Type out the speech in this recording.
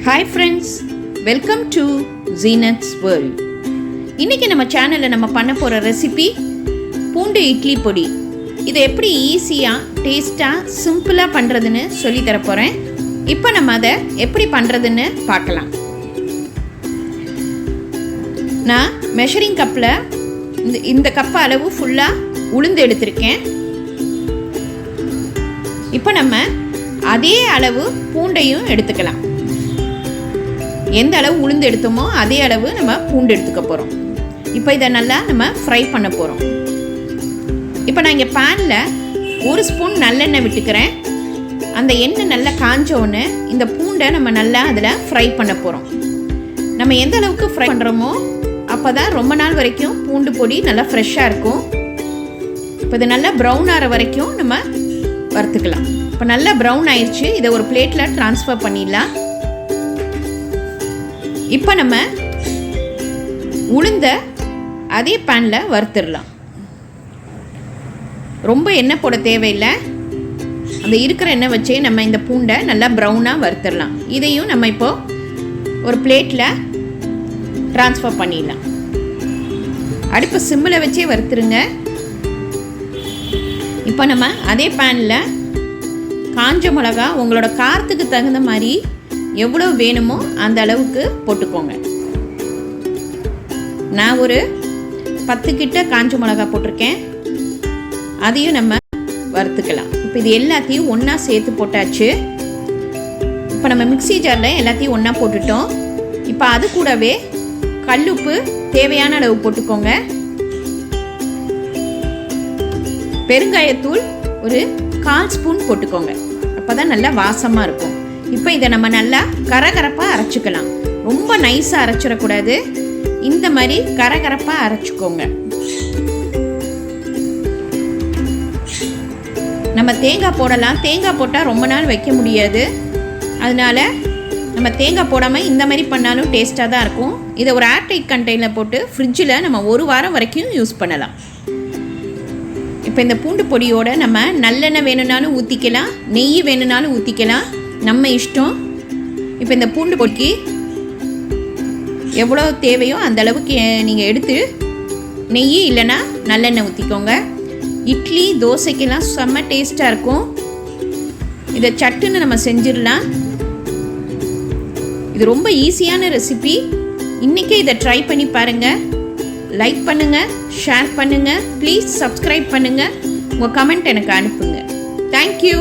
Hi friends, welcome to Zeenath'sworld. இன்னைக்கு நம்ம சேனல்ல நம்ம பண்ண போற ரெசிபி பூண்டு இட்லி பொடி. இதை எப்படி ஈஸியா டேஸ்டா சிம்பிளா பண்றதுன்னு சொல்லி தர போறேன். இப்போ நம்ம அதை எப்படி பண்றதுன்னு பார்க்கலாம். நான் மெஷரிங் கப்ல இந்த கப் அளவு ஃபுல்லா உளுந்து எடுத்திருக்கேன். இப்போ நம்ம அதே அளவு பூண்டையும் எடுத்துக்கலாம். எந்த அளவு உளுந்து எடுத்தோமோ அதே அளவு நம்ம பூண்டு எடுத்துக்க போகிறோம். இப்போ இதை நல்லா நம்ம ஃப்ரை பண்ண போகிறோம். இப்போ நான் இங்கே பேனில் 1 ஸ்பூன் நல்லெண்ணெய் விட்டுக்கிறேன். அந்த எண்ணெய் நல்லா காஞ்சோன்னு இந்த பூண்டை நம்ம நல்லா அதில் ஃப்ரை பண்ண போகிறோம். நம்ம எந்த அளவுக்கு ஃப்ரை பண்ணுறோமோ அப்போ தான் ரொம்ப நாள் வரைக்கும் பூண்டு பொடி நல்லா ஃப்ரெஷ்ஷாக இருக்கும். இப்போ இது நல்லா ப்ரௌன் ஆகிற வரைக்கும் நம்ம வறுத்துக்கலாம். இப்போ நல்லா ப்ரௌன் ஆயிடுச்சு. இதை ஒரு பிளேட்டில் ட்ரான்ஸ்ஃபர் பண்ணிடலாம். இப்போ நம்ம உளுந்த அதே பேனில் வறுத்துடலாம். ரொம்ப எண்ணெய் போட தேவையில்லை. அந்த இருக்கிற எண்ணெய் வச்சே நம்ம இந்த பூண்டை நல்லா ப்ரௌனாக வறுத்துடலாம். இதையும் நம்ம இப்போது ஒரு பிளேட்டில் ட்ரான்ஸ்ஃபர் பண்ணிடலாம். அடுப்பு சிம்மில் வச்சே வறுத்துருங்க. இப்போ நம்ம அதே பேனில் காஞ்ச மிளகா உங்களோட காரத்துக்கு தகுந்த மாதிரி எவ்வளோ வேணுமோ அந்த அளவுக்கு போட்டுக்கோங்க. நான் ஒரு 10 கிட்ட காஞ்ச மிளகா போட்டிருக்கேன். அதையும் நம்ம வறுத்துக்கலாம். இப்போ இது எல்லாத்தையும் ஒன்றா சேர்த்து போட்டாச்சு. இப்போ நம்ம மிக்ஸி ஜாரில் எல்லாத்தையும் ஒன்றா போட்டுட்டோம். இப்போ அது கூடவே கல்லுப்பு தேவையான அளவு போட்டுக்கோங்க. பெருங்காயத்தூள் ஒரு 1/4 ஸ்பூன் போட்டுக்கோங்க. அப்போ தான் நல்லா வாசமாக இருக்கும். இப்போ இதை நம்ம நல்லா கரகரப்பாக அரைச்சிக்கலாம். ரொம்ப நைஸாக அரைச்சிடக்கூடாது. இந்த மாதிரி கரகரப்பாக அரைச்சிக்கோங்க. நம்ம தேங்காய் போடலாம். தேங்காய் போட்டால் ரொம்ப நாள் வைக்க முடியாது. அதனால நம்ம தேங்காய் போடாமல் இந்த மாதிரி பண்ணாலும் டேஸ்ட்டாக தான் இருக்கும். இதை ஒரு ஏர்டைட் கண்டெய்னரில் போட்டு ஃப்ரிட்ஜில் நம்ம 1 வாரம் வரைக்கும் யூஸ் பண்ணலாம். இப்போ இந்த பூண்டு பொடியோடு நம்ம நல்லெண்ணெய் வேணும்னாலும் ஊற்றிக்கலாம், நெய் வேணும்னாலும் ஊற்றிக்கலாம், நம்ம இஷ்டம். இப்போ இந்த பூண்டு பொடிக்கு எவ்வளோ தேவையோ அந்த அளவுக்கு நீங்கள் எடுத்து நெய் இல்லைன்னா நல்லெண்ணெய் ஊற்றிக்கோங்க. இட்லி தோசைக்கெல்லாம் செம்ம டேஸ்ட்டாக இருக்கும். இதை சட்டுன்னு நம்ம செஞ்சிடலாம். இது ரொம்ப ஈஸியான ரெசிபி. இன்றைக்கே இதை ட்ரை பண்ணி பாருங்கள். லைக் பண்ணுங்கள், ஷேர் பண்ணுங்கள், ப்ளீஸ் சப்ஸ்கிரைப் பண்ணுங்கள், உங்கள் கமெண்ட் எனக்கு அனுப்புங்க. தேங்க்யூ.